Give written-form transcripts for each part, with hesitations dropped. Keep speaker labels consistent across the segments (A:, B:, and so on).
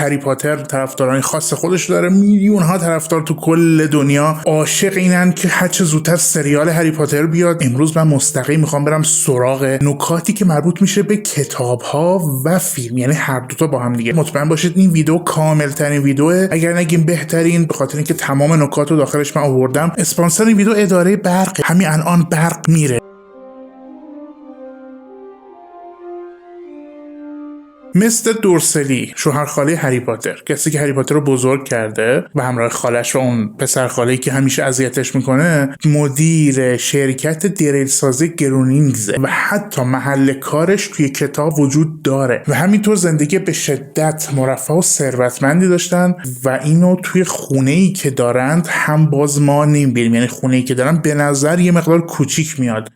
A: هری پاتر طرفداران خاص خودش داره، میلیون ها طرفدار تو کل دنیا عاشق اینن که هر چه زودتر سریال هری پاتر بیاد. امروز من مستقیم میخوام برم سراغ نکاتی که مربوط میشه به کتاب ها و فیلم، یعنی هر دوتا با هم دیگه. مطمئن باشید این ویدیو کامل ترین ویدیوه، اگر نگیم بهترین، به خاطر اینکه تمام نکات رو داخلش من آوردم. اسپانسر این ویدیو اداره برق، همین الان برق میره. مستر دورسلی، شوهر خاله هری پاتر، کسی که هری پاتر رو بزرگ کرده و همراه خالش و اون پسر خاله‌ای که همیشه اذیتش میکنه، مدیر شرکت دریل سازی گرونینگزه و حتی محل کارش توی کتاب وجود داره و همینطور زندگی به شدت مرفه و ثروتمندی داشتن و اینو توی خونه‌ای که دارند هم باز ما نمی‌بینیم، یعنی خونه‌ای که دارن به نظر یه مقدار کوچیک میاد.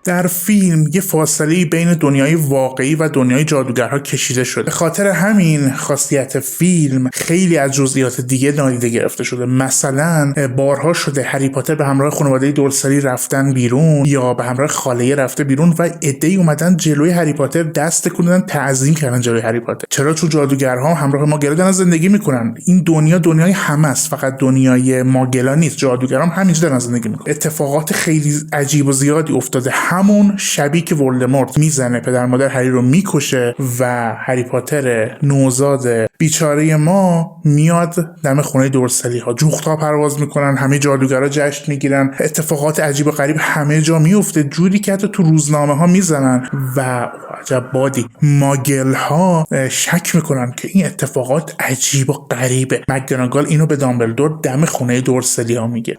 A: در فیلم یه فاصله بین دنیای واقعی و دنیای جادوگرها کشیده شده. به خاطر همین خاصیت فیلم خیلی از جزئیات دیگه نادیده گرفته شده. مثلا بارها شده هری پاتر به همراه خانواده دورسلی رفتن بیرون یا به همراه خاله رفته بیرون و عده‌ای اومدن جلوی هری پاتر دست تکون تعظیم کردن جلوی هری پاتر. چرا؟ چون جادوگرها همراه ماگلا دارن زندگی میکنن. این دنیا دنیای همه است، فقط دنیای ماگلا نیست. جادوگرها هم همینجا دارن زندگی میکنن. اتفاقات خیلی عجیب و زیادی افتاده. همون شبی که ولدمورت میزنه پدر مادر هری رو میکشه و هری پاتر نوزاد بیچاره ما میاد دم خونه دورسلی ها، جوختا پرواز میکنن، همه جادوگرها جشن میگیرن، اتفاقات عجیب و غریب همه جا میفته، جوری که حتی تو روزنامه ها میزنن و عجب بادی ماگل ها شک میکنن که این اتفاقات عجیب و غریبه. مکگوناگال اینو به دامبلدور دم خونه دورسلی ها میگه.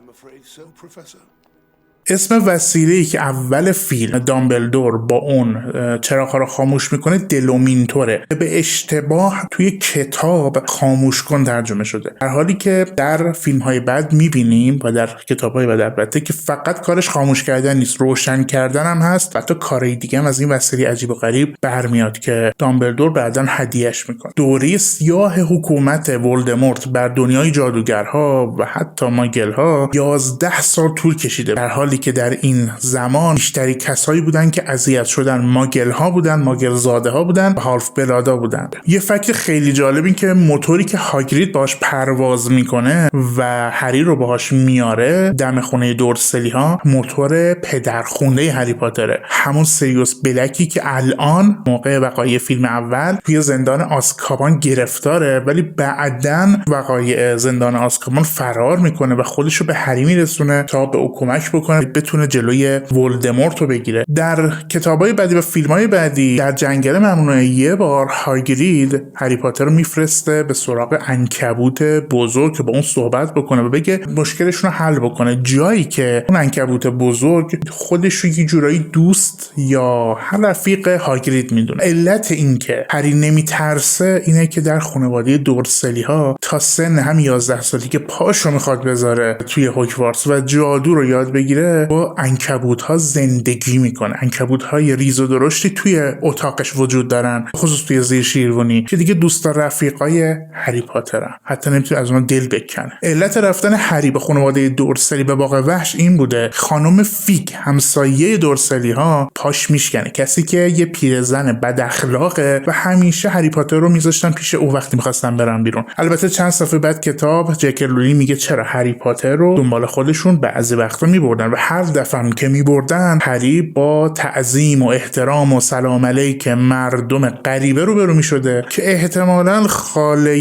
A: اسم وسیله‌ای که اول فیلم دامبلدور با اون چراغ‌ها رو خاموش میکنه دلومینتوره، به اشتباه توی کتاب خاموش کن ترجمه شده، در حالی که در فیلم‌های بعد میبینیم و در کتاب‌های بعد البته که فقط کارش خاموش کردن نیست، روشن کردن هم هست و حتی کارهای دیگه هم از این وسیله عجیب و غریب برمیاد که دامبلدور بعداً هدیه‌اش میکنه. دوره سیاه حکومت ولدمورت بر دنیای جادوگرها و حتی ماگل‌ها 11 سال طول کشیده، در حالی که در این زمان بیشتری کسایی بودن که اذیت شدن ماگل ها بودن، ماگل زاده ها بودن و هالف بلادا بودن. یه فکت خیلی جالب این که موتوری که هاگرید باهاش پرواز میکنه و هری رو باهاش میاره دم خونه دورسلی ها، موتور پدرخونده هری پاتره، همون سیریوس بلکی که الان موقع وقایع فیلم اول توی زندان آزکابان گرفتاره، ولی بعداً وقایع زندان آزکابان فرار میکنه و خودش رو به هری میرسونه تا به او کمک بکنه بتونه جلوی ولدمورت رو بگیره. در کتابای بعدی و فیلمای بعدی در جنگل ممنوعه یه بار هاگرید هری پاتر رو میفرسته به سراغ عنکبوت بزرگ که با اون صحبت بکنه و بگه مشکلشون رو حل بکنه، جایی که اون عنکبوت بزرگ خودش رو یه جورایی دوست یا رفیق هاگرید میدونه. علت این که هری نمیترسه اینه که در خانواده دورسلی ها تا سن هم 11 سالی که پاشو میخواد بذاره توی هوگوارتس و جادو رو یاد بگیره با عنکبوت‌ها زندگی میکنه. عنکبوت‌های ریز و درشتی توی اتاقش وجود دارن، خصوص توی زیر شیروانی، که دیگه دوستا رفیقای هری پاترن، حتی نمیتونه از اون دل بکنه. علت رفتن هری به خانواده دورسلی به باغ وحش این بوده خانم فیگ، همسایه دورسلی ها، پاش میشکنه، کسی که یه پیرزن بد اخلاقه و همیشه هری پاتر رو میذاشتن پیش او وقتی میخواستن برن بیرون. البته چند صفحه بعد کتاب جکی رولینگ میگه چرا هری پاتر رو دنبال خودشون بعضی وقتا میبردن و هر دفعه که میبردن هری با تعظیم و احترام و سلام علیک مردم غریبه روبرو میشده که احتمالاً خاله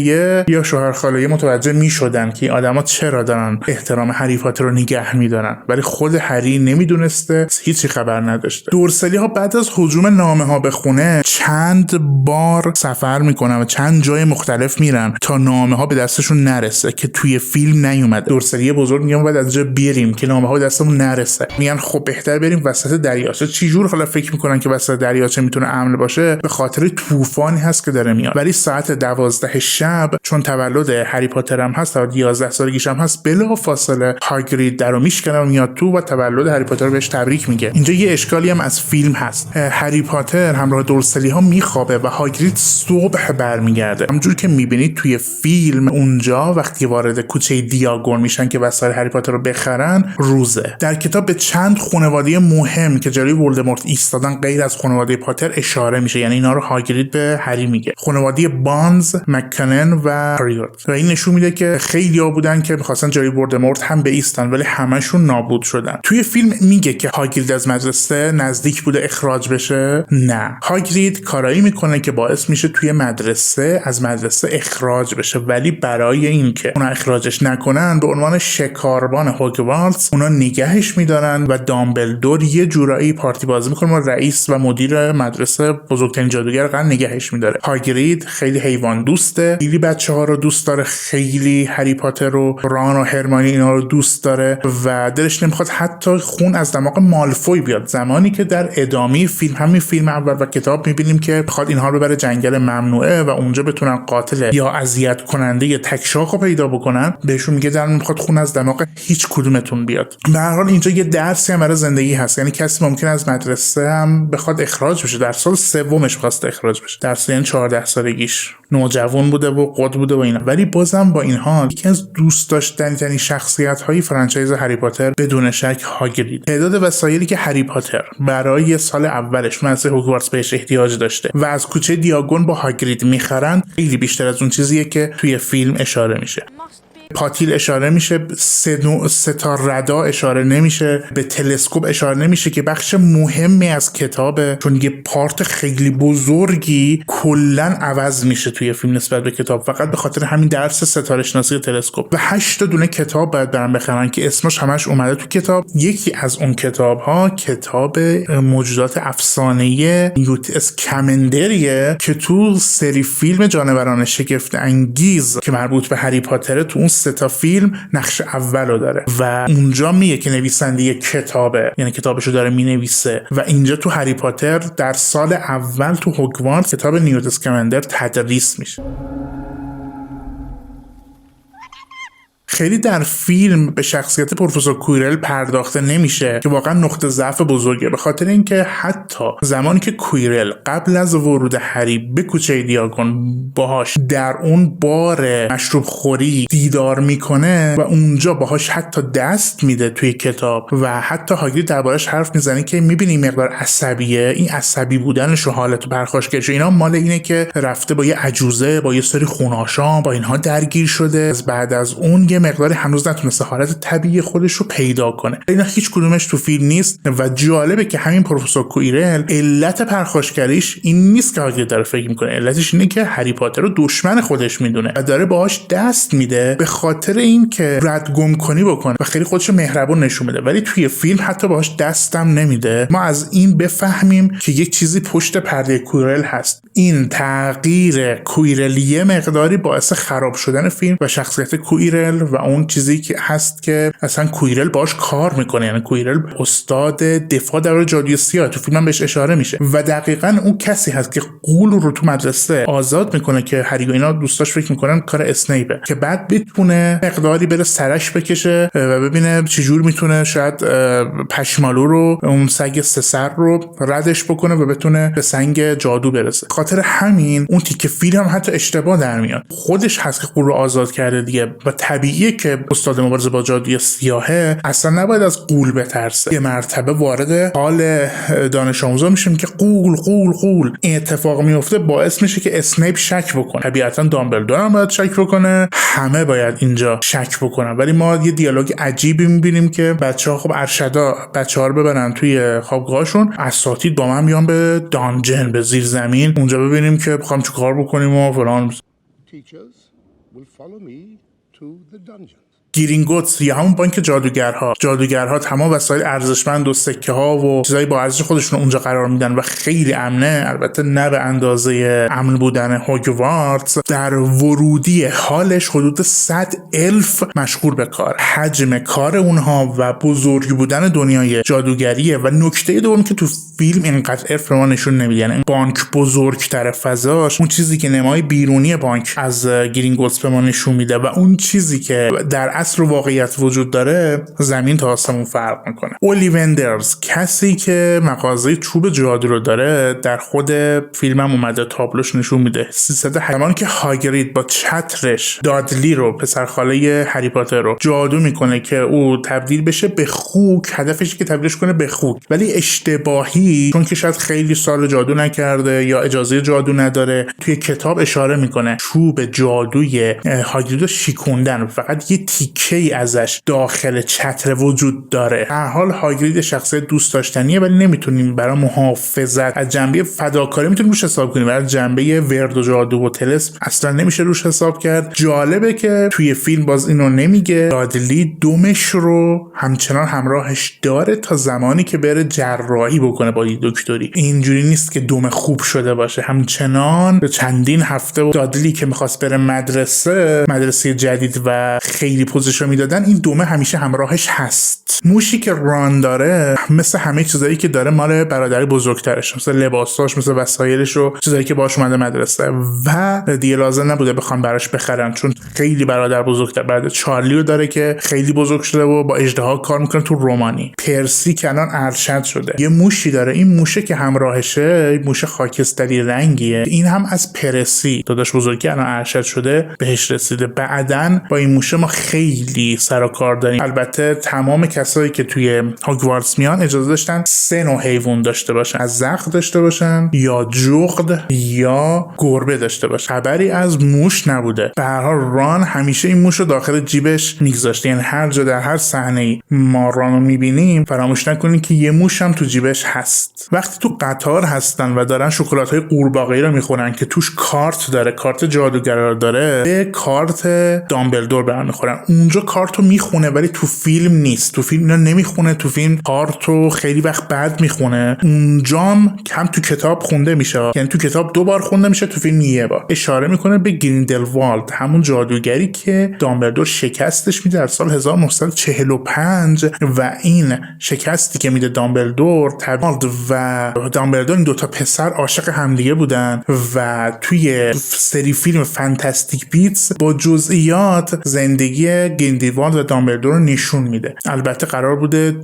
A: یا شوهر خاله متوجه میشدن که این آدما چرا دارن احترام هری پاتر رو نگه میدارن، ولی خود هری نمیدونسته، هیچی خبر نداشته. دورسلی ها بعد از هجوم نامه ها به خونه چند بار سفر میکنن و چند جای مختلف میرن تا نامه ها به دستشون نرسه که توی فیلم نیومد. دورسلی بزرگ میگن باید از جا بریم که نامه ها به دستمون نرسه، میگن خب بهتر بریم وسط دریاچه. چی جور حالا فکر میکنن که وسط دریاچه میتونه امن باشه؟ به خاطر طوفانی هست که داره میاد. ولی ساعت 12 شب چون تولد هری پاتر هم هست، تا 11 سالگیش هم هست، بلافاصله هاگرید درو میشکنه و میاد تو و تولد هری پاتر رو بهش تبریک میگه. اینجا یه اشکالی هم از فیلم هست، هری پاتر همراه دورسلی ها میخوابه و هاگرید صبح برمیگرده. همونجوری که میبینید توی فیلم اونجا وقتی وارد کوچه دیاگون میشن که وسایل هری پاتر رو بخرن روزه. در در کتاب به چند خانواده مهم که جلوی ولدمورت ایستادن غیر از خانواده پاتر اشاره میشه، یعنی اینا رو هاگرید به هری میگه. خانواده بانز، مککنن و هریوت. و این نشون میده که خیلی‌ها بودن که می‌خواستن جلوی ولدمورت هم بایستن ولی همشون نابود شدن. توی فیلم میگه که هاگرید از مدرسه نزدیک بوده اخراج بشه. نه، هاگرید کارایی میکنه که باعث میشه توی مدرسه از مدرسه اخراج بشه، ولی برای اینکه اونا اخراجش نکنن به عنوان شکاربان هوگوارتس اونا نگهش میدارن و دامبلدور یه جورایی پارتی بازی میکنه و رئیس و مدیر مدرسه بزرگترین جادوگر قرن نگهش میداره. هاگرید خیلی حیوان دوسته، خیلی بچه‌ها رو دوست داره، خیلی هری پاتر و ران و هرمانی اینا رو دوست داره و دلش نمیخواد حتی خون از دماغ مالفوی بیاد. زمانی که در ادامه فیلم، همین فیلم اول و کتاب، میبینیم که بخواد اینها رو ببره جنگل ممنوعه و اونجا بتونن قاتل یا اذیت کننده یا تکشاخ رو پیدا بکنن، بهشون میگه در نمیخواد خون از دماغ هیچ کدومتون بیاد. به هر حال اینجا یه درسی هم برای زندگی هست، یعنی کسی ممکن از مدرسه هم بخواد اخراج بشه. در سال سومش خواست اخراج بشه، در سن 14 سالگیش، نوجوان بوده و قد بوده و اینا، ولی بازم با این حال یکی از دوست داشتنی شخصیت‌های فرانچایز هری پاتر بدون شک هاگرید. تعداد وسایلی که هری پاتر برای سال اولش مدرسه هوگوارتس بهش احتیاج داشته و از کوچه دیاگون با هاگرید میخرن خیلی بیشتر از اون چیزیه که توی فیلم اشاره میشه. پاتیل اشاره میشه، سه تا ردا اشاره نمیشه، به تلسکوپ اشاره نمیشه که بخش مهمی از کتابه، چون یه پارت خیلی بزرگی کلا عوض میشه توی فیلم نسبت به کتاب، فقط به خاطر همین درس ستاره شناسی تلسکوپ. و 8 دونه کتاب باید برام بخرن که اسمش همش اومده تو کتاب. یکی از اون کتاب ها کتاب موجودات افسانه‌ای نیوت اسکمندریه که تو سری فیلم جانوران شگفت انگیز که مربوط به هری پاتر تو اون 3 تا فیلم نقش اولو داره و اونجا میگه که نویسنده کتابه، یعنی کتابشو داره مینویسه. و اینجا تو هری پاتر در سال اول تو هوگوارتس کتاب نیوت اسکمندر تدریس میشه. خیلی در فیلم به شخصیت پروفسور کویرل پرداخته نمیشه که واقعا نقطه ضعف بزرگه، به خاطر اینکه حتی زمانی که کویرل قبل از ورود هری به کوچه دیاگون باهاش در اون بار مشروب خوری دیدار میکنه و اونجا باهاش حتی دست میده توی کتاب و حتی هاگرید دربارش حرف میزنه که میبینی مقدار عصبیه، این عصبی بودنش و حالت پرخاشگریش اینا مال اینه که رفته با یه عجوزه، با یه سری خوناشام، با اینها درگیر شده، از بعد از اون یه مقداری هنوز نتونسته حالت طبیعی خودش رو پیدا کنه. اینا هیچ کدومش تو فیلم نیست و جالبه که همین پروفسور کویرل علت پرخاشگریش این نیست که هاگرید داره فکر میکنه، علتش اینه که هری پاتر رو دشمن خودش میدونه و داره باهاش دست میده به خاطر اینکه ردگم کنی بکنه و خیلی خودش رو مهربون نشون میده، ولی توی فیلم حتی باهاش دستم نمیده. ما از این بفهمیم که یک چیزی پشت پرده کویرل هست. این تغییر کویرلیه مقداری باعث خراب شدن فیلم و شخصیت کویرل و اون چیزی که هست که اصلا کویرل باش کار میکنه، یعنی کویرل استاد دفاع در جادوی سیاه، تو فیلم هم بهش اشاره میشه و دقیقاً اون کسی هست که غول رو تو مدرسه آزاد میکنه که هری و اینا دوستاش فکر میکنن کار اسنیپه، که بعد بتونه مقداری بره سرش بکشه و ببینه چجور میتونه شاید پشمالو رو، اون سگ 3 سر رو ردش بکنه و بتونه به سنگ جادو برسه. خاطر همین اون تیکه فیلم هم حتی اشتباه در میاد، خودش هست که غول رو آزاد کرده دیگه و طبیعیه که استاد مبارزه با جادوی سیاهه اصلا نباید از غول بترسه. یه مرتبه وارد حال دانش آموزا میشیم که غول این اتفاق میفته، باعث میشه که اسنیپ شک بکنه. طبیعتا دامبلدور هم باید شک بکنه، همه باید اینجا شک بکنن، ولی ما یه دیالوگ عجیبی میبینیم که بچه‌ها خب ارشدا بچه‌ها رو ببرن توی خوابگاهشون، اساتید با من بیان به دانجن، به زیر زمین، اونجا ببینیم که بخوام چیکار بکنیم و فلان. گرینگوتس یا همون بانک جادوگرها تمام وسایل ارزشمند و سکه ها و چیزای با ارزش خودشون اونجا قرار میدن و خیلی امنه، البته نه به اندازه امن بودن هوگوارتس. در ورودی حالش حدود 100,000 مشغول به کار، حجم کار اونها و بزرگ بودن دنیای جادوگریه. و نکته دوم که تو فیلم اینقدر ارف ما نشون نمیده، یعنی بانک بزرگتر فضاش، اون چیزی که نمای بیرونی بانک از گرینگوتس به ما نشون میده و اون چیزی که در اصل و واقعیت وجود داره زمین تا آسمون فرق میکنه. اولیوندرز، کسی که مغازه چوب جادو رو داره، در خود فیلمم اومده تابلوش نشون میده. 308 که هاگرید با چترش دادلی رو، پسر خاله هری پاتر رو جادو میکنه که او تبدیل بشه به خوک، هدفش که تبدیلش کنه به خوک، ولی اشتباهی، چون که شاید خیلی سال جادو نکرده یا اجازه جادو نداره، توی کتاب اشاره میکنه چوب جادوی هاگرید رو شیکوندن، فقط یه تیکه ای ازش داخل چتر وجود داره. هر حال هاگرید شخصیت دوست داشتنیه، ولی نمیتونیم برای محافظت از جنبه فداکاری میتونیم روش حساب کنیم، برای جنبه ورد و جادو و طلسم اصلا نمیشه روش حساب کرد. جالبه که توی فیلم باز اینو نمیگه، دادلی دومش رو همچنان همراهش داره تا زمانی که بره جراحی بکنه با دکتری. اینجوری نیست که دوم خوب شده باشه، همچنان به چندین هفته و دادلی که میخواست بره مدرسه جدید و خیلی پوزشو میدادن، این دومه همیشه همراهش هست. موشی که ران داره مثل همه چیزایی که داره مال برادری بزرگترش، مثل لباساش، مثل وسایلش و چیزایی که باهاش اومده مدرسه، و دیگه لازم نبوده بخوام براش بخرن چون خیلی برادر بزرگتر، برادر چارلی رو داره که خیلی بزرگ شده و با اژدها کار میکنه تو رومانی. پرسی که الان ارشد شده. یه موشی داره، این موشه که همراهشه موش خاکستری رنگیه، این هم از پرسی داداش بزرگی الان ارشد شده بهش رسیده. بعدن با این موشه ما خیلی سر و کار داریم. البته تمام کسایی که توی هاگوارتس میان اجازه داشتن 3 نوع حیوان داشته باشن، از زغ داشته باشن یا جغد یا گربه داشته باشن، خبری از موش نبوده. به هر حال ران همیشه این موش رو داخل جیبش میگذاشته، یعنی هر جا در هر صحنه‌ای ما رانو میبینیم فراموش نکنید که یه موش هم تو جیبش هست. وقتی تو قطار هستن و دارن شکلات‌های قورباغه‌ای رو میخورن که توش کارت داره، کارت جادوگر داره، به کارت دامبلدور برمیخورن. اونجا کارتو میخونه ولی تو فیلم نیست، تو فیلم اینا نمیخونه، تو فیلم کارتو خیلی وقت بعد میخونه. اونجام کم تو کتاب خونده میشه، یعنی تو کتاب 2 بار خونده میشه، تو فیلم یه بار. اشاره میکنه به گریندلوالد، همون جادوگری که دامبلدور شکستش میده در سال 1945 و این شکستی که میده دامبلدور و دامبلدور، این 2 تا پسر عاشق همدیگه بودن و توی سری فیلم فانتاستیک بیتس با جزئیات زندگی گریندلوالد و دامبلدور رو نشون میده. البته قرار بوده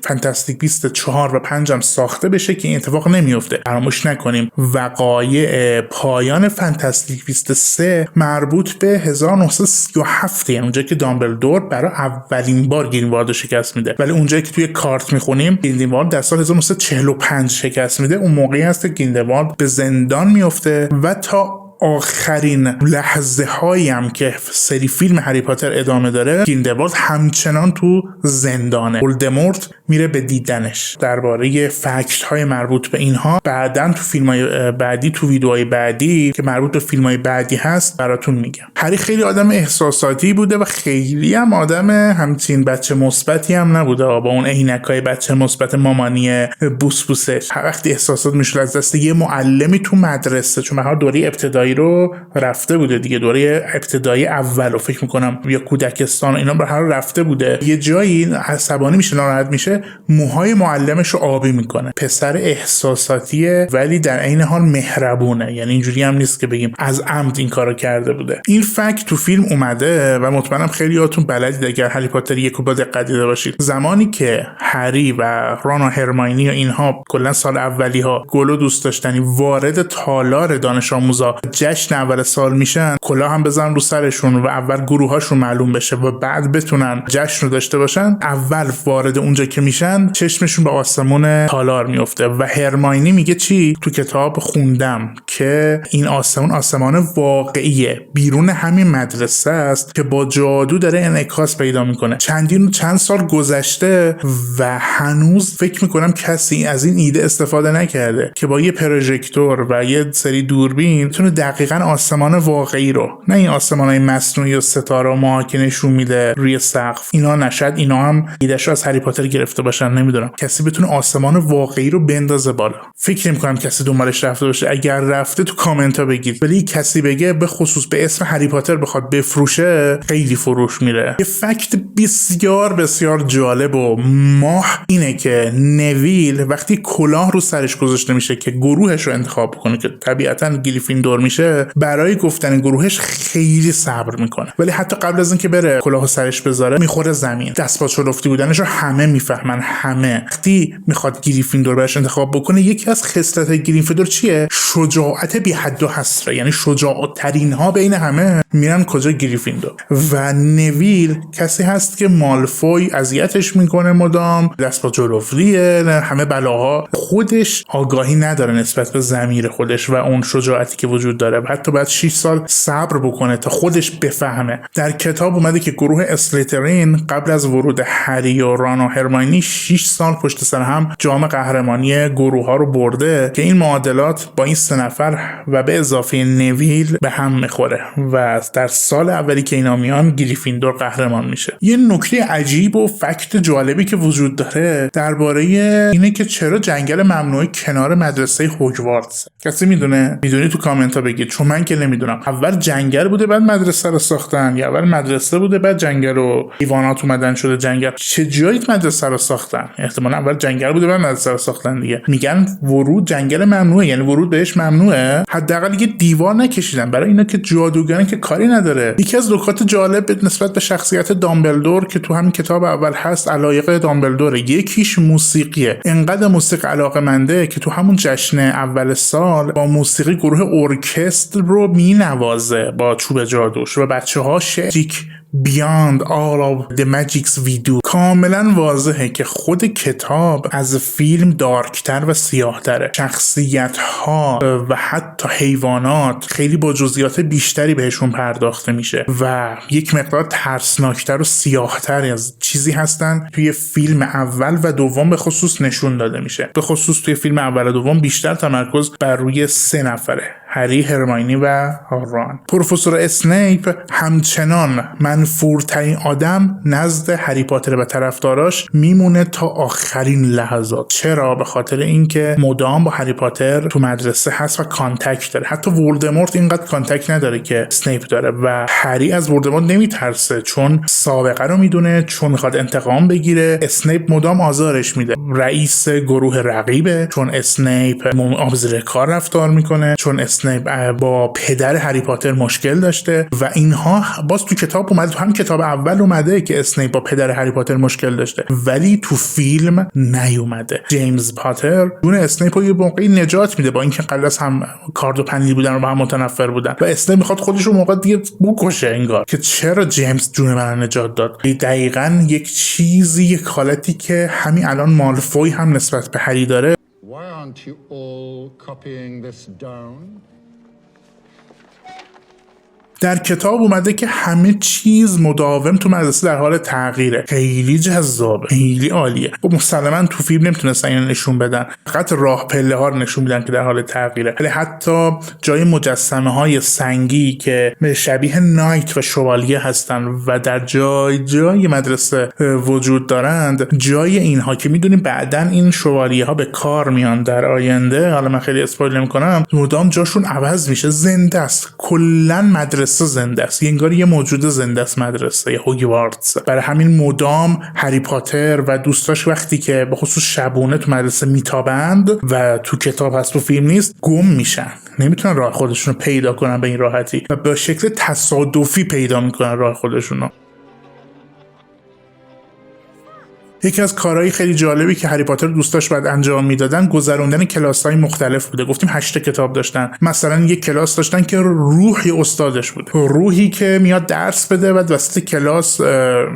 A: فانتاستیک بیست 4 و 5 هم ساخته بشه که این اتفاق نمیفته. فراموش نکنیم وقایع پایان فانتاستیک بیست 3 مربوط به 1937، یعنی اونجایی که دامبلدور برای اولین بار گریندلوالد رو شکست میده، ولی اونجایی که توی کارت میخونیم گریندلوالد در سال 1945 شکست میده. اون موقعی هست که گریندلوالد به زندان میفته و تا آخرین لحظه هایی هم که سری فیلم هری پاتر ادامه داره گریندلوالد همچنان تو زندانه. ولدمورت میره به دیدنش. درباره فکت های مربوط به اینها بعداً تو فیلم های بعدی، تو ویدیوهای بعدی که مربوط به فیلم های بعدی هست براتون میگم. هری خیلی آدم احساساتی بوده و خیلی هم آدم همچین بچه مثبتی هم نبوده، با اون عینکای بچه مثبت مامانی بوسبوسش. هر وقت احساسات میشد از دست یه معلمی تو مدرسه، چون هر دوره ابتدایی رو رفته بوده دیگه، دوره ابتدایی اولو فکر میکنم یا کودکستان اینا به هر رفته بوده، یه جایی عصبانی میشه، ناراحت میشه، موهای معلمش رو آبی میکنه. پسر احساساتیه ولی در عین حال مهربونه، یعنی اینجوری هم نیست که بگیم از عمد این کارو کرده بوده. این فکت تو فیلم اومده و مطمئنم خیلیاتون بلدید اگر هری پاتر یک با دقت دیده باشید. زمانی که هری و ران و هرماینی و اینها کلا سال اولی ها گلو دوست داشتنی وارد تالار دانش آموزا جشن اول سال میشن، کلاه هم بزنن رو سرشون و اول گروهاشون معلوم بشه و بعد بتونن جشن رو داشته باشن، اول وارد اونجا که میشن چشمشون به آسمون تالار میفته و هرماینی میگه چی؟ تو کتاب خوندم که این آسمان واقعیه، بیرون همین مدرسه است که با جادو داره انعکاس پیدا میکنه. چند سال گذشته و هنوز فکر میکنم کسی از این ایده استفاده نکرده که با یه پروژکتور و یه سری دوربین تونه دقیقاً آسمان واقعی رو، نه این آسمانای مصنوعی و ستاره و ماها که نشون میده روی سقف، اینا نشد اینا هم ایدهشو از هری پاتر گرفته باشن، نمیدونم، کسی بتونه آسمان واقعی رو بندازه بالا. فکر نمی‌کنم کسی دنبالش رفته باشه، اگر رفته تو کامنت ها بگید، ولی کسی بگه به خصوص به اسم هری پاتر بخواد بفروشه خیلی فروش میره. یه فکت بسیار بسیار جالب و ماه اینه که نویل وقتی کلاه رو سرش گذاشته میشه که گروهش رو انتخاب کنه که طبیعتاً گریفیندور میشه، میشه برای گفتن گروهش خیلی صبر میکنه، ولی حتی قبل از اینکه بره کلاهو سرش بذاره میخوره زمین. دست با چلفتی بودنش رو همه میفهمن. همه وقتی میخواد گریفیندور براش انتخاب بکنه، یکی از خصلت‌های گریفیندور چیه؟ شجاعت بی حد و حصره. یعنی شجاع ترین ها بین همه میرن کجا؟ گریفیندور. و نویل کسی هست که مالفوی اذیتش میکنه مدام، دست با چلفتیه، همه بلاها، خودش آگاهی نداره نسبت به ضمیر خودش و اون شجاعتی که وجود داره. حتی بعد 6 سال صبر بکنه تا خودش بفهمه. در کتاب اومده که گروه اسلیترین قبل از ورود هری و ران و هرماینی 6 سال پشت سر هم جام قهرمانی گروه ها رو برده که این معادلات با این 3 نفر و به اضافه نویل به هم میخوره و در سال اولی که اینا میان گریفیندور قهرمان میشه. یه نکته عجیب و فکت جالبی که وجود داره درباره اینه که چرا جنگل ممنوعه کنار مدرسه هوگوارتس. کسی میدونه؟ میدونی تو کامنت ها بگید، چون من که نمیدونم. اول جنگل بوده بعد مدرسه رو ساختن، یا اول مدرسه بوده بعد جنگل و حیوانات اومدن شده جنگل؟ چه جایی مدرسه رو ساختن؟ احتمالاً اول جنگل بوده بعد مدرسه رو ساختن دیگه. میگن ورود جنگل ممنوعه، یعنی ورود بهش ممنوعه. حداقل یه دیوار نکشیدن برای اینا که جادوگرن که کاری نداره. یکی از نکات جالب نسبت به شخصیت دامبلدور که تو همین کتاب اول هست، علایق دامبلدور، یکیش موسیقیه. انقدر موسیقی علاقه‌منده که تو همون جشن اول سال با موسیقی گروه ارکستر رو مینوازه با چوب جادوش و بچه‌ها شیک Beyond all of the magics we do. کاملا واضحه که خود کتاب از فیلم دارکتر و سیاه‌تره. شخصیت‌ها و حتی حیوانات خیلی با جزئیات بیشتری بهشون پرداخته میشه و یک مقدار ترسناکتر و سیاه‌تر از چیزی هستن توی فیلم اول و دوم به خصوص نشون داده میشه. به خصوص توی فیلم اول و دوم بیشتر تمرکز بر روی 3 نفره: هری، هرماینی و ران. پروفسور اسنیپ همچنان منفورترین آدم نزد هری پاتر و طرفداراش میمونه تا آخرین لحظات. چرا؟ به خاطر اینکه مدام با هری پاتر تو مدرسه هست و کانتکت داره. حتی ولدمورت اینقدر کانتکت نداره که اسنیپ داره و هری از ولدمورت نمیترسه چون سابقه رو میدونه، چون میخواد انتقام بگیره. اسنیپ مدام آزارش میده. رئیس گروه رقیبه چون اسنیپ آبزیر کار رفتار میکنه، چون اسنیپ با پدر هری پاتر مشکل داشته و اینها باز تو کتاب اومده. تو هم کتاب اول اومده که اسنیپ با پدر هری پاتر مشکل داشته ولی تو فیلم نیومده. جیمز پاتر جون اسنیپ رو یه موقعی نجات میده با اینکه قلص هم کارد و پنیل بودن و با هم متنفر بودن و اسنیپ میخواد خودش رو موقع دیگه بکشه انگار که چرا جیمز جون من نجات داد. دقیقاً یک چیزی، یک حالتی که همین الان مالفوی هم نسبت به هری داره.
B: Why aren't you all copying this down?
A: در کتاب اومده که همه چیز مداوم تو مدرسه در حال تغییره. خیلی جذابه، خیلی عالیه. خب مسلماً تو فیلم نمیتونستن اینو نشون بدن، فقط راه پله ها رو نشون میدن که در حال تغییره. ولی حتی جای مجسمه های سنگی که شبیه نایت و شوالیه هستن و در جای مدرسه وجود دارند، جای اینها که میدونیم بعدن این شوالیه ها به کار میان در آینده، حالا من خیلی اسپویل نمیکنم، مدام جاشون عوض میشه. زنده است، کلا مدرسه زنده است، انگار یه موجود زنده است مدرسه هوگوارتس. برای همین مدام هری پاتر و دوستاش وقتی که به خصوص شبونه تو مدرسه میتابند و تو کتاب هست تو فیلم نیست، گم میشن، نمیتونن راه خودشون رو پیدا کنن به این راحتی و به شکل تصادفی پیدا میکنن راه خودشون رو. یکی از کارهای خیلی جالبی که هری پاتر دوستاش بعد انجام میدادن گذروندن کلاس‌های مختلف بوده. گفتیم 8 کتاب داشتن. مثلا یک کلاس داشتن که روحی استادش بود، روحی که میاد درس بده، بعد وسط کلاس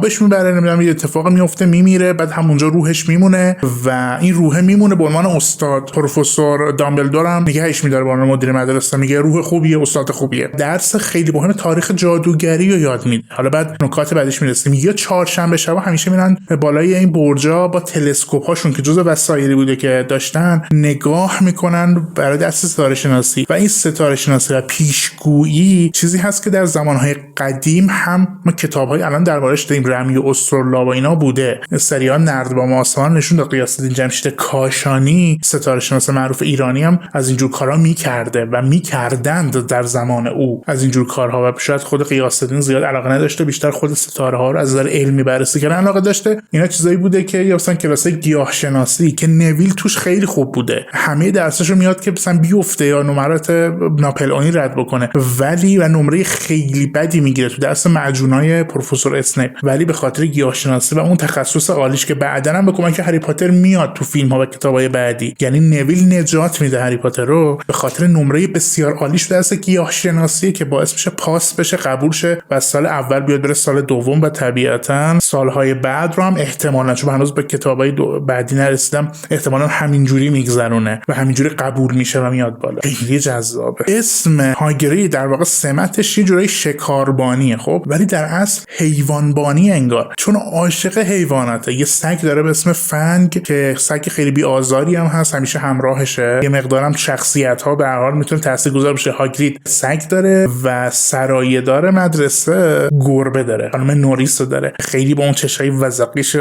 A: بهش میبره، نمیدونم یه اتفاق میفته، میمیره، بعد همونجا روحش میمونه و این روح میمونه به عنوان استاد. پروفسور دامبلدور هم نگهش میداره به عنوان مدیر مدرسه، میگه روح خوبیه، استاد خوبیه. درس خیلی مهم تاریخ جادوگری رو یاد میده. حالا بعد نکات بعدش میرسیم. میگه چهارشنبه شب همیشه میرن بالای این برجا با تلسکوپ هاشون که جزء وسایلی بوده که داشتن نگاه میکنن برای دست ستاره شناسی و این ستاره شناسی و پیشگویی چیزی هست که در زمانهای قدیم هم ما کتاب‌های الان دربارش داریم، رمی و استرلاب و اینا بوده. سریال نردبان آسمان نشون داد غیاث‌الدین جمشید کاشانی، ستاره شناس معروف ایرانی، هم از اینجور کارا میکرده و میکردند در زمان او از اینجور کارها و شاید خود غیاث‌الدین زیاد علاقه نداشته، بیشتر خود ستاره ها رو از نظر علمی بررسی کردن علاقه داشته. اینا چیزایی بود بوده که یا مثلا کلاس گیاهشناسی که نویل توش خیلی خوب بوده، همه درساشو میاد که مثلا بیفته یا نمرات ناپلئونی رد بکنه، ولی و نمره خیلی بدی میگیره تو درس معجونای پروفسور اسنیپ، ولی به خاطر گیاهشناسی و اون تخصص عالیش که بعداً هم به کمک هری پاتر میاد تو فیلم ها و کتابای بعدی، یعنی نویل نجات میده هری پاتر رو به خاطر نمره بسیار عالیش تو درس گیاهشناسی که باعث میشه پاس بشه، قبول شه و سال اول بیاد بره سال دوم و طبیعتاً سالهای بعد رو هم احتمالاً، چون هنوز به کتابای بعدی نرسیدم، احتمالاً همینجوری میگذرونه و همینجوری قبول میشه و میاد بالا. خیلی جذابه. اسم هاگرید در واقع سمتش یه جورایی شکاربانیه، خب ولی در اصل حیوانبانی انگار، چون عاشق حیواناته. یه سگ داره به اسم فنگ که سگ خیلی بی آزاری هم هست، همیشه همراهشه، یه مقدارم شخصیت ها به هر حال میتونه تاثیرگذار بشه. هاگرید سگ داره و سرایه‌دار مدرسه گربه داره، خانم نوریس داره، خیلی با اون چشای وزقیش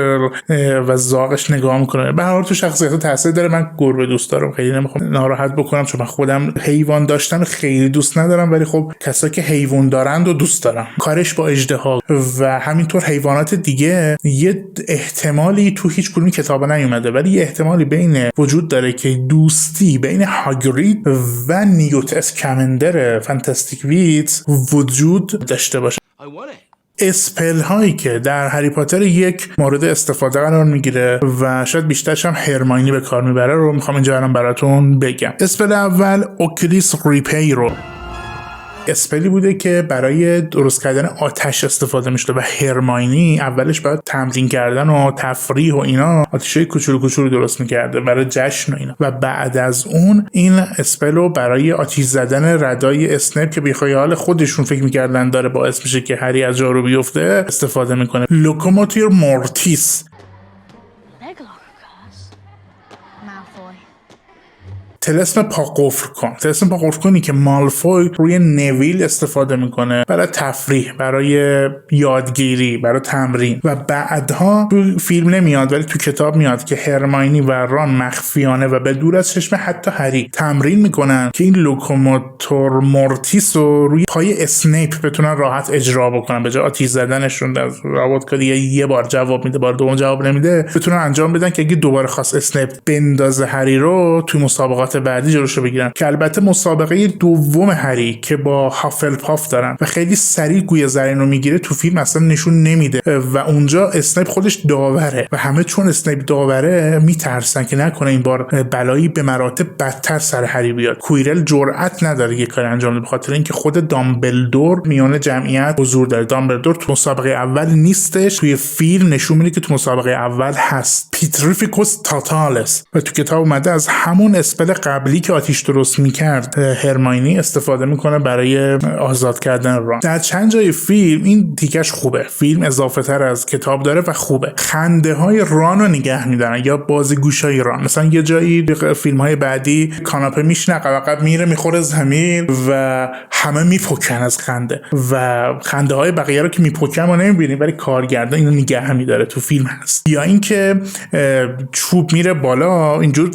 A: و زاغش نگاه میکنه. به هر حال تو شخصیت‌ها تاثیر داره. من گربه دوست دارم، خیلی نمیخوام ناراحت بکنم چون من خودم حیوان داشتن خیلی دوست ندارم، ولی خب کسایی که حیوان دارند و دوست دارم. کارش با اژدها و همینطور حیوانات دیگه یه احتمالی تو هیچ کدوم کتابا نیومده، ولی یه احتمالی بین وجود داره که دوستی بین هاگرید و نیوت اسکامندر فانتاستیک بیتس وجود داشته باشه. اسپل هایی که در هری پاتر یک مورد استفاده قرار میگیره و شاید بیشترش هم هرماینی به کار میبره رو میخوام اینجا الان براتون بگم. اسپل اول اوکلیس ریپیرو اسپلی بوده که برای درست کردن آتش استفاده میشه و هرماینی اولش باید تمرین کردن و تفریح و اینا آتشای کوچولو کوچولو درست میکرده برای جشن و اینا، و بعد از اون این اسپلو برای آتش زدن ردای اسنپ که بی حال خودشون فکر میکردن داره باعث میشه که هری از جا رو بیفته استفاده میکنه. لوکوموتیر مورتیس طلسم پا قفل کن. طلسم پا قفل کنی که مالفوی روی نویل استفاده میکنه برای تفریح، برای یادگیری، برای تمرین، و بعدها تو فیلم نمیاد ولی تو کتاب میاد که هرماینی و ران مخفیانه و به دور از چشم حتی هری تمرین میکنن که این لوکوموتور مورتیس رو روی پای اسنیپ بتونن راحت اجرا بکنن، به جای آتش زدنشون در رابط که یه بار جواب میده بار دوم جواب نمیده، بتونن انجام بدن که اگه دوباره خواست اسنیپ بندازه هری رو توی مسابقات بعدی جلوشو بگیرن. که البته مسابقه دوم هری که با هافلپاف دارن و خیلی سریع گوی زرین رو میگیره تو فیلم اصلا نشون نمیده و اونجا اسنیپ خودش داوره و همه چون اسنیپ داوره میترسن که نکنه این بار بلایی به مراتب بدتر سر هری بیاد. کویرل جرئت نداره یه کاری انجام بده به خاطر اینکه خود دامبلدور میان جمعیت حضور داره. دامبلدور تو مسابقه اول نیستش، توی فیلم نشون میده که تو مسابقه اول هست. پیتریفیکوس تاتالس و تو کتاب اومده از همون اسپل قبلی که آتیش درست میکرد هرماینی استفاده میکنه برای آزاد کردن ران. در چند جای فیلم این تیکش خوبه، فیلم اضافه تر از کتاب داره و خوبه. خنده های ران رو نگه میدارن یا بازیگوشای ران. مثلا یه جایی فیلم های بعدی کاناپه میشنه عقب میره میخوره زمین و همه میپکن از خنده و خنده های بقیه رو که میپکن ما نمیبینیم ولی کارگردان اینو نگه میداره تو فیلم هست. یا اینکه چوب میره بالا، اینجور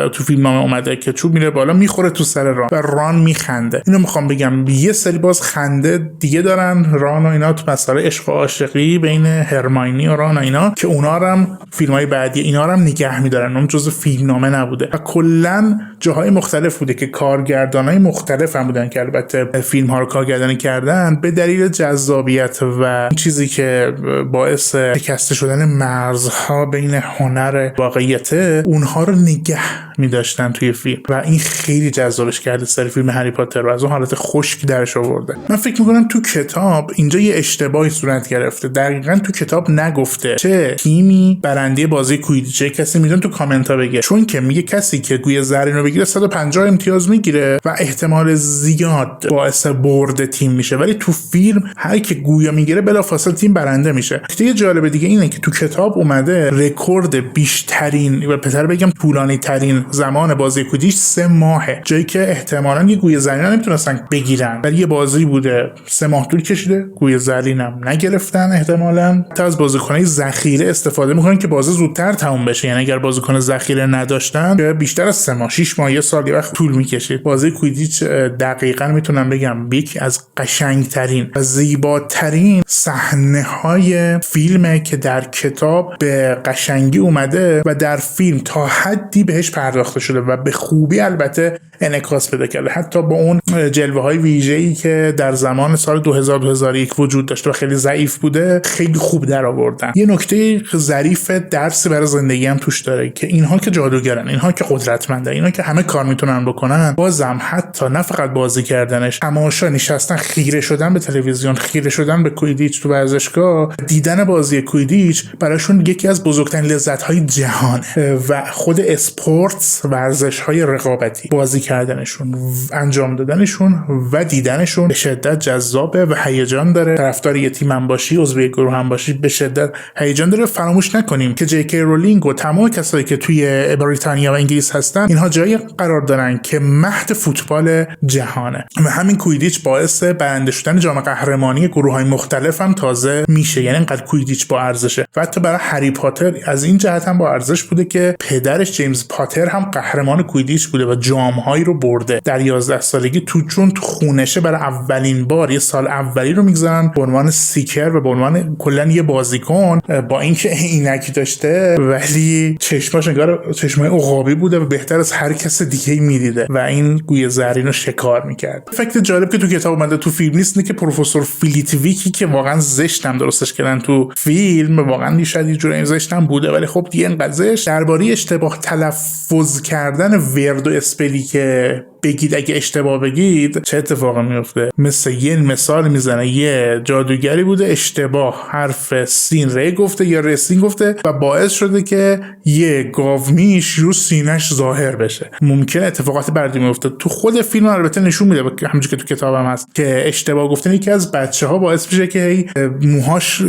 A: تو فیلم نامه اومده که چوب میره بالا میخوره تو سر ران و ران میخنده. اینو میخوام بگم یه سری باز خنده دیگه دارن ران و اینا تو مسئله عشق و عاشقی بین هرماینی و ران و اینا که اونا رو هم فیلم‌های بعدی اینا رو هم نگه میدارن، اون جزء فیلمنامه نبوده و کلا جاهای مختلف بوده که کارگردانای مختلف هم بودن که البته فیلم‌ها رو کارگردانی کردن به دلیل جذابیت و چیزی که باعث شکسته شدن مرزها بین هنر واقعیت اونها رو نگه می‌داشتن توی فیلم و این خیلی جذابش کرده سر فیلم هری پاتر رو از اون حالت خشک درش آورده. من فکر می‌کنم تو کتاب اینجا یه اشتباهی صورت گرفته. دقیقاً تو کتاب نگفته چه تیمی برنده بازی کویدیچ. کسی میدونه تو کامنت ها بگه، چون که میگه کسی که گوی زرین رو بگیره 150 امتیاز میگیره و احتمال زیاد باعث برد تیم میشه، ولی تو فیلم هر کی گویا میگیره بلافاصله تیم برنده میشه. نکته جالب دیگه اینه که تو کتاب اومده رکورد بیشترین و بهتر بگم طولانی ترین زمان بازی کویدیچ 3 ماهه، جایی که احتمالاً یه گوی زرین نمیتونستن بگیرن، ولی یه بازی بوده 3 ماه طول کشیده، گوی زرینم نگرفتن. احتمالاً تا از بازیکنای ذخیره استفاده میکنن که بازی زودتر تموم بشه، یعنی اگر بازیکن ذخیره نداشتن که بیشتر از 3 ماه 6 ماه یه سال وقت طول میکشید. بازی کویدیچ دقیقاً میتونم بگم یکی از قشنگترین و زیباترین صحنه‌های فیلمه که در کتاب به قشنگی اومده و در فیلم تا حدی بهش پرداخته شده و به خوبی البته انعکاس پیدا کرده، حتی با اون جلوه‌های ویژه‌ای که در زمان سال 2000-2001 وجود داشته و خیلی ضعیف بوده خیلی خوب در آوردن. یه نکته ظریف درسی برای زندگی هم توش داره که اینها که جادوگرن، اینها که قدرتمندن، اینها که همه کار میتونن بکنن، بازم حتی نه فقط بازی کردنش، تماشا نشستن خیره شدن به تلویزیون، خیره شدن به کویدیچ تو ورزشگاه، دیدن بازی کویدیچ براشون یکی از بزرگترین لذت‌های جهان و خود اسپورتس، ورزش‌های رقابتی، بازی کردنشون، انجام دادنشون و دیدنشون به شدت جذابه و هیجان داره. طرفدار یه تیم هم باشی، عضو گروه هم باشی، به شدت هیجان داره. فراموش نکنیم که جی کی رولینگ و تمام کسایی که توی بریتانیا و انگلیس هستن، اینها جایی قرار دارن که مهد فوتبال جهانه و همین کویدیچ باعث برنده شدن جام قهرمانی گروه‌های مختلف هم تازه میشه. یعنی اینقدر کویدیچ با ارزشه. و حتی برای هری پاتر از این جهت هم با ارزش بوده که پدرش جیمز پاتر هم قهرمان کویدیچ بوده و جام‌هایی رو برده. در 11 سالگی چون تو خونشه برای اولین بار یه سال اولی رو میگذارن به عنوان سیکر و به عنوان کلا یه بازیکن، با اینکه عینک داشته ولی چشماش انگار چشمای عقابی بوده و بهتر از هر کس دیگه‌ای میدیده و این گوی زرین رو شکار میکرد. فکت جالب که تو کتاب اومده تو فیلم نیست اینه که پروفسور فیلیتویکی که واقعا زشتم درستش کردن تو فیلم، واقعا شاید یه جوری زشتم بوده ولی خب دیگه اینقدر زشت، درباره اشتباه تلفظ کردن ورد و اسپلی که بگید اگه اشتباه بگید چه اتفاقی میفته. مثل یه مثال میزنه، یه جادوگری بوده اشتباه حرف سین ری گفته یا رسین گفته و باعث شده که یه گاومیش رو سینش ظاهر بشه. ممکن اتفاقات بعدی میفته. تو خود فیلم البته نشون میده همونجوری که تو کتابم هست که اشتباه گفتن یکی از بچه‌ها باعث میشه که موهاش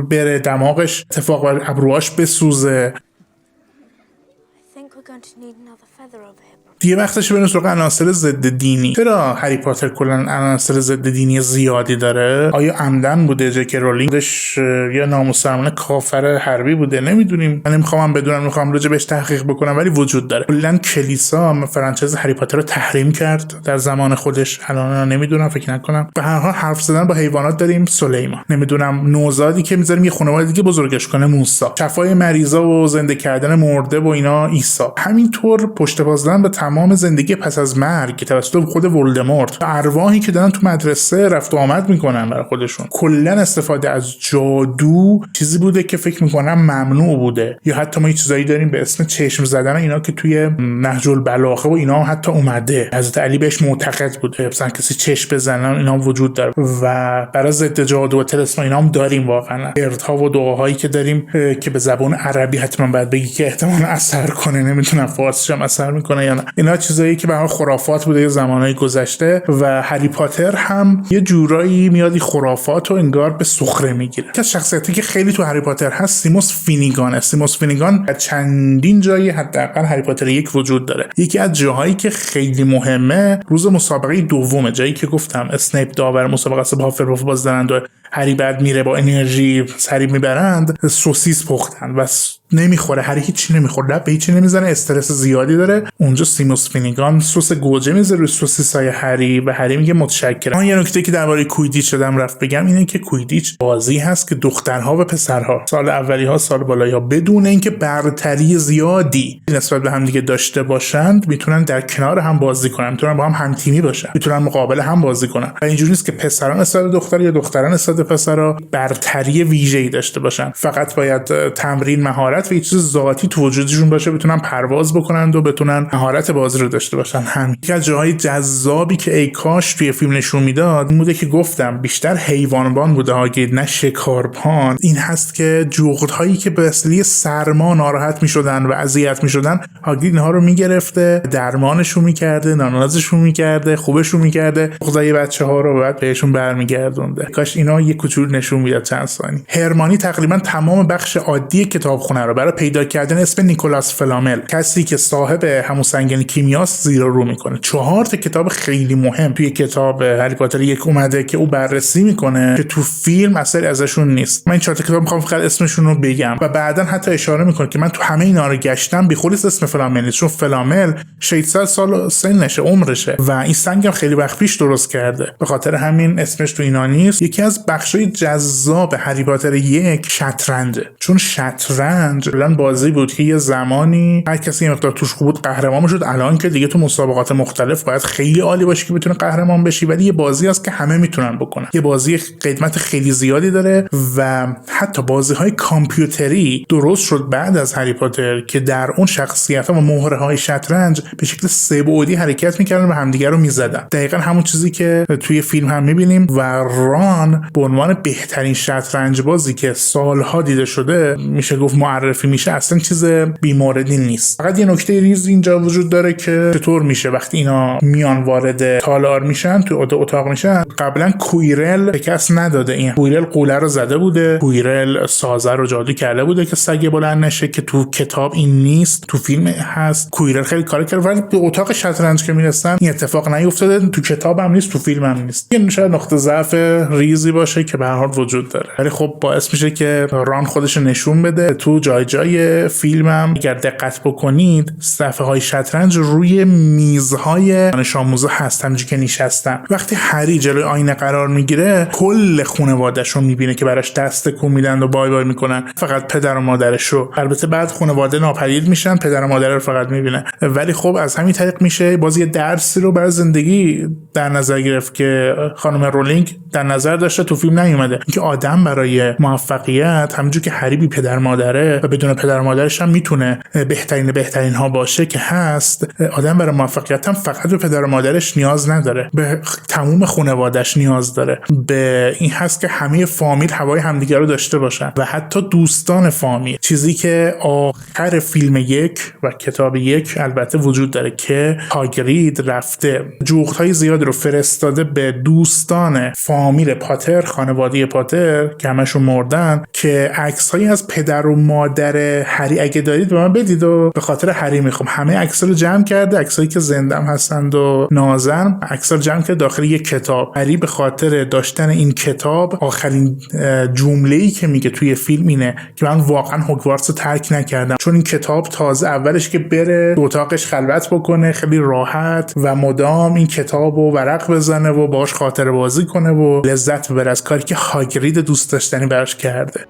A: بره، دماغش اتفاق بر ابروهاش بسوزه. دیگه وقتش بریم سراغ عناصر ضد دینی. چرا هری پاتر کلا عناصر ضد دینی زیادی داره؟ آیا عمدن بوده جی کی رولینگش یا نامسلمان کافر حربی بوده؟ نمیدونیم. من نمیخوام بدونم، میخوام راجع بهش تحقیق بکنم ولی وجود داره. کلا کلیسا فرانچایز هری پاتر رو تحریم کرد در زمان خودش. الان نمیدونم، فکر نکنم. به هر حال حرف زدن با حیوانات داریم سلیمان. نمیدونم نوزادی که میذاریم یه خانواده دیگه بزرگش کنه موسی. شفای مریضا و زنده کردن مرده و اینا عیسی. همینطور پشت باز دادن به تمام زندگی پس از مرگ توسط خود ولدمورت، ارواحی که دارن تو مدرسه رفت و آمد میکنن برای خودشون. کلا استفاده از جادو چیزی بوده که فکر میکنم ممنوع بوده. یا حتی ما یه چیزایی داریم به اسم چشم زدن اینا که توی نهج البلاغه و اینا حتی اومده. حضرت علی بهش معتقد بوده مثلا کسی چشم بزنن اینا وجود داره و برای ضد جادو و طلسم اینا هم داریم. واقعا ارتها و دعاهایی که داریم که به زبان عربی حتما باید بگی که احتمال اثر کنه، نمیتونم فارسیش هم اثر میکنه یا نه. اینا چیزایی که به هر خرافات بوده زمانهای گذشته و هری پاتر هم یه جورایی میادی خرافات رو انگار به سخره میگیره. که شخصیتی که خیلی تو هری پاتر هست سیموس فینیگانه. سیموس فینیگان در چندین جایی حداقل هری پاتر یک وجود داره. یکی از جاهایی که خیلی مهمه روز مسابقه دومه، جایی که گفتم اسنیپ داور مسابقه است با هافلپاف بازدارند و هری بعد میره با انرژی سری میبرند، سوسیس پختن و نمیخوره. هری هیچی نمیخوره، لب به هیچی نمیزنه، استرس زیادی داره. اونجا سیموس فینیگان سس گوجه میذاره روی سوسیسای هری و هری میگه متشکرم. یه نکته که درباره کویدیچ شدم رفت بگم اینه که کویدیچ بازی هست که دخترها و پسرها سال اولی ها سال بالایی ها بدون اینکه برتری زیادی نسبت به هم دیگه داشته باشند میتونن در کنار هم بازی کنن، میتونن با هم تیمی باشن، میتونن مقابل هم بازی کنن. و اینجوری نیست که پسران نسبت دختر یا دختران نسبت پسرا برتری ویژه‌ای داشته باشن. فقط باید تمرین، مهارت و یه چیز ذاتی تو وجودشون باشه بتونن پرواز بکنن و بتونن مهارت بازی رو داشته باشن. همین یکی از جاهای جذابی که ای کاش توی فیلم نشون میداد این بوده که گفتم بیشتر حیوانبان بوده هاگید نه شکاربان. این هست که جغدهایی که به وسیله سرما ناراحت میشدن و اذیت میشدن هاگید اینها رو میگرفته، درمانشون میکرده، نانازشون میکرده، خوبشون میکرده، خدای بچه‌ها رو بعد بهشون برمیگردونده. کاش اینا یه کوچولو نشون میاد چند ثانیه. هرمانی تقریبا تمام بخش عادی کتابخونه رو برای پیدا کردن اسم نیکولاس فلامل، کسی که صاحب همون سنگین کیمیاست، زیر و رو میکنه. 4 کتاب خیلی مهم توی کتاب هری پاتر 1 اومده که او بررسی میکنه که تو فیلم اثری ازشون نیست. من این 4 کتاب میخوام فقط اسمشون رو بگم و بعداً حتی اشاره میکنه که من تو همه اینا رو گشتم، بیخودی اسم فلامل نیست، چون فلامل 600 سال سنشه، عمرشه و این سنگم خیلی وقت پیش درست کرده، به خاطر همین اسمش تو اینا نیست. یکی از بخشای جذاب هری پاتر 1 شطرنجه، چون شطرنج الان بازی بود که یه زمانی هر کسی یه مقدار توش خوب بود قهرمان میشد. الان که دیگه تو مسابقات مختلف باید خیلی عالی باشی که بتونه قهرمان بشی، ولی یه بازی هست که همه میتونن بکنن. یه بازی قیمت خیلی زیادی داره و حتی بازی‌های کامپیوتری درست شد بعد از هری پاتر که در اون شخصیت‌ها و مهره‌های شطرنج به شکل 3 بعدی حرکت می‌کردن و همدیگه رو می‌زدن. دقیقاً همون چیزی که توی فیلم هم می‌بینیم و ران به عنوان بهترین شطرنج بازی که سالها دیده شده میشه گفت معرفی میشه، اصلا چیز بی‌موردی نیست. فقط یه نکته ریز اینجا وجود داره که چطور میشه وقتی اینا میان وارد تالار میشن، تو اتاق میشن. قبلا کویرل به کس نداده، این کویرل قوله رو زده بوده، کویرل سازه رو جادو کرده بوده که سگ بلند نشه، که تو کتاب این نیست، تو فیلم هست. کویرل خیلی کار کرده ولی تو اتاق شطرنج که میرسن این اتفاق نیفتاده، تو کتاب هم نیست، تو فیلم هم نیست. این شاید نقطه ضعف ریزی باشه که به هر حال وجود داره، ولی خب باعث میشه که ران خودش نشون بده. تو جای جای فیلمم اگر دقت بکنید صفحه های شطرنج روی میزهای دانش آموزا هست، همونجوری که نشستن. وقتی هری جلوی آینه قرار میگیره کل خانواده‌اش رو میبینه که براش دست تکون میدن و بای بای میکنن، فقط پدر و مادرش رو. البته بعد خانواده ناپدید میشن، پدر و مادر رو فقط میبینه، ولی خب از همین طریق میشه باز یه درسی رو برای زندگی در نظر گرفت که خانم رولینگ در نظر داشته، تو فیلم نیومده. اینکه آدم برای موفقیت همونجوری که هری بی پدر مادره و بدون پدر مادرش هم میتونه بهترین ها باشه که هست، آدم برای موفقیت هم فقط به پدر و مادرش نیاز نداره، به تمام خانواده‌اش نیاز داره. به این هست که همه فامیل هوای همدیگه رو داشته باشن و حتی دوستان فامیل، چیزی که آخر فیلم 1 و کتاب 1 البته وجود داره که هاگرید رفته جوخت‌های زیاد رو فرستاده به دوستان فامیل پاتر، خانواده پاتر که همشون مردن، که عکس‌هایی از پدر و مادر هری اگه دارید به من بدید و به خاطر هری میخوام. همه عکس‌ها رو جمع کرده، عکسایی که زنده هم هستند و نازن، عکس‌ها رو جمع کرده داخل یک کتاب. هری به خاطر داشتن این کتاب آخرین جمله‌ای که میگه توی فیلم اینه که من واقعا هوگوارتس رو ترک نکردم، چون این کتاب تازه اولش که بره تو اتاقش خلوت بکنه خیلی راحت و مدام این کتابو ورق بزنه و باهاش خاطره بازی کنه و لذت ببره از کاری که هاگرید دوست داشتنی براش کرده.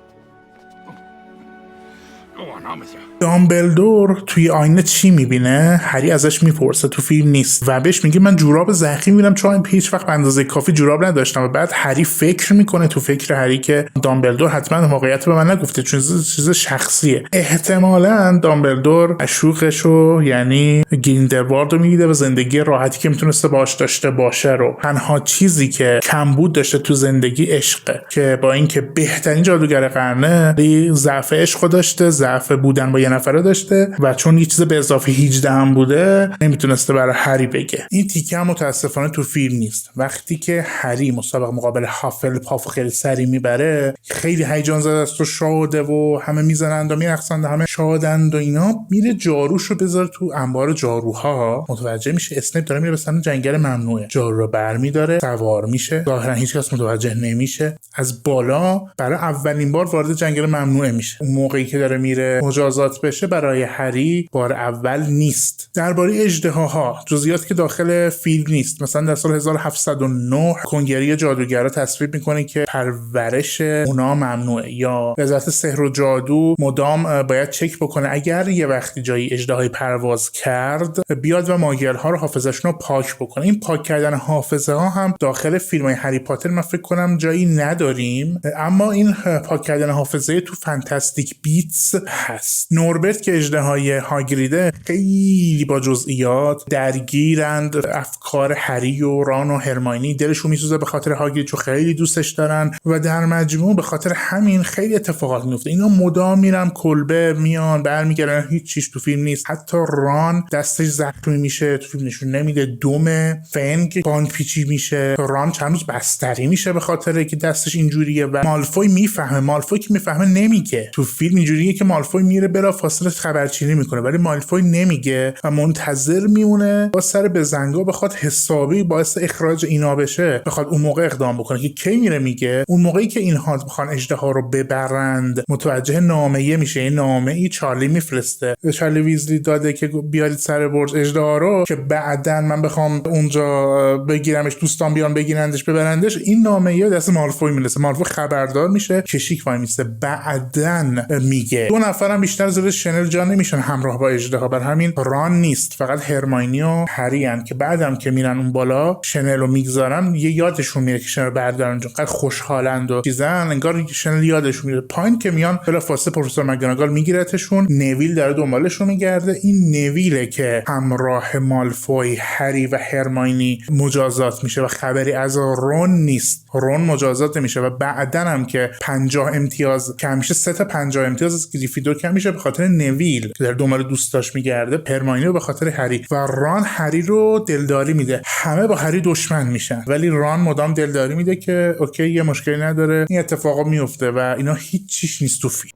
A: دامبلدور توی آینه چی میبینه؟ هری ازش میپرسه، تو فیلم نیست و بهش میگه من جوراب زخمی میرم چون هیچ وقت به اندازه کافی جوراب نداشتم. و بعد هری فکر میکنه تو فکر هری که دامبلدور حتما واقعیت به من نگفته چون چیز شخصیه. احتمالاً دامبلدور عشوقشو یعنی گریندلوالد رو میگیره و زندگی راحتی که میتونسته باش داشته باشه رو. تنها چیزی که کمبود داشته تو زندگی عشقه، که با اینکه بهترین جادوگر قرنه ضعف عشق داشته، ضعف بودن با نفره داشته و چون یه چیز به اضافه 18 هم بوده نمیتونسته برای هری بگه. این تیکه هم متاسفانه تو فیلم نیست. وقتی که هری مسابقه مقابل هافلپاف خیلی سری میبره، خیلی هیجان زده است و شاده و همه میزنند و میرقصند، همه شادند و اینا، میره جاروشو بذاره تو انبار جاروها. متوجه میشه اسنیپ داره میره به سمت جنگل ممنوعه، جارو رو برمیداره، سوار میشه، ظاهرا هیچ کس متوجه نمیشه، از بالا برای اولین بار وارد جنگل ممنوعه میشه. اون موقعی که داره میره مجازات بشه برای هری بار اول نیست. درباره اژدهاها جزئیاتی که داخل فیلم نیست، مثلا در سال 1709 کنگره جادوگرا تصویب میکنه که پرورش اونا ممنوعه، یا وزارت سحر و جادو مدام باید چک بکنه اگر یه وقتی جایی اژدهای پرواز کرد بیاد و ماگرها رو حافظه‌شون رو پاک بکنه. این پاک کردن حافظه ها هم داخل فیلم‌های هری پاتر من فکر کنم جایی نداریم، اما این پاک کردن حافظه تو فانتاستیک بیتس هست. نوربرت که اژدهای هاگریده خیلی با جزئیات درگیرند، افکار هری و ران و هرماینی، دلشون میسوزه به خاطر هاگرید چون خیلی دوستش دارن و در مجموع به خاطر همین خیلی اتفاقات میفته. اینا مدام میرن کلبه میان برمیگردن، هیچ چیز تو فیلم نیست. حتی ران دستش زخمی میشه تو فیلم نشون نمیده، دوم فنگ باند پیچی میشه، ران چند روز بستری میشه به خاطر که دستش اینجوریه و مالفوی میفهمه. مالفوی که میفهمه نمیگه. تو فیلم اینجوریه که مالفوی میره بلافاصله خبرچینی میکنه ولی مالفوی نمیگه و منتظر میمونه با سر به زنگا بخواد حسابی باعث اخراج اینا بشه، بخواد اون موقع اقدام بکنه که کی میره میگه اون موقعی که اینها میخوان اژدها رو ببرند متوجه نامه‌ای میشه. این نامه‌ای چارلی میفرسته، چارلی ویزلی داده که بیارید سر برج اژدها رو که بعدن من بخوام اونجا بگیرمش، دوستان بیان بگیرندش ببرندش. این نامه‌ای دست مالفوی میرسه، مالفوی خبردار میشه، کشیک وای میسته، بعدن میگه. دو نفرم بیشتر زیر شنل جا نمیشن همراه با اژدها، بر همین ران نیست، فقط هرماینی و هری ان که بعدم که میرن اون بالا شنل رو میگذارن یه یادشون میره که شنل بردارن، چون قد خوشحالند و چیزن، انگار شنل یادشون میره. پایین که میان بلافاصله پروفسور مکگوناگال میگیرتشون، نویل داره دنبالشون میگرده. این نویله که همراه مالفوی، هری و هرماینی مجازات میشه و خبری از رون نیست. رون مجازات میشه و بعدن هم که 50 امتیاز کم میشه، 3 تا 50 امتیاز از گریفیندور کم میشه به خاطر نویل که در دنبال دوستاش میگرده، هرماینی رو به خاطر هری، و ران هری رو دلداری میده. همه با هری دشمن میشن ولی ران مدام دلداری میده که اوکی یه مشکلی نداره، این اتفاقا میفته و اینا هیچ چیش نیست تو فیلم.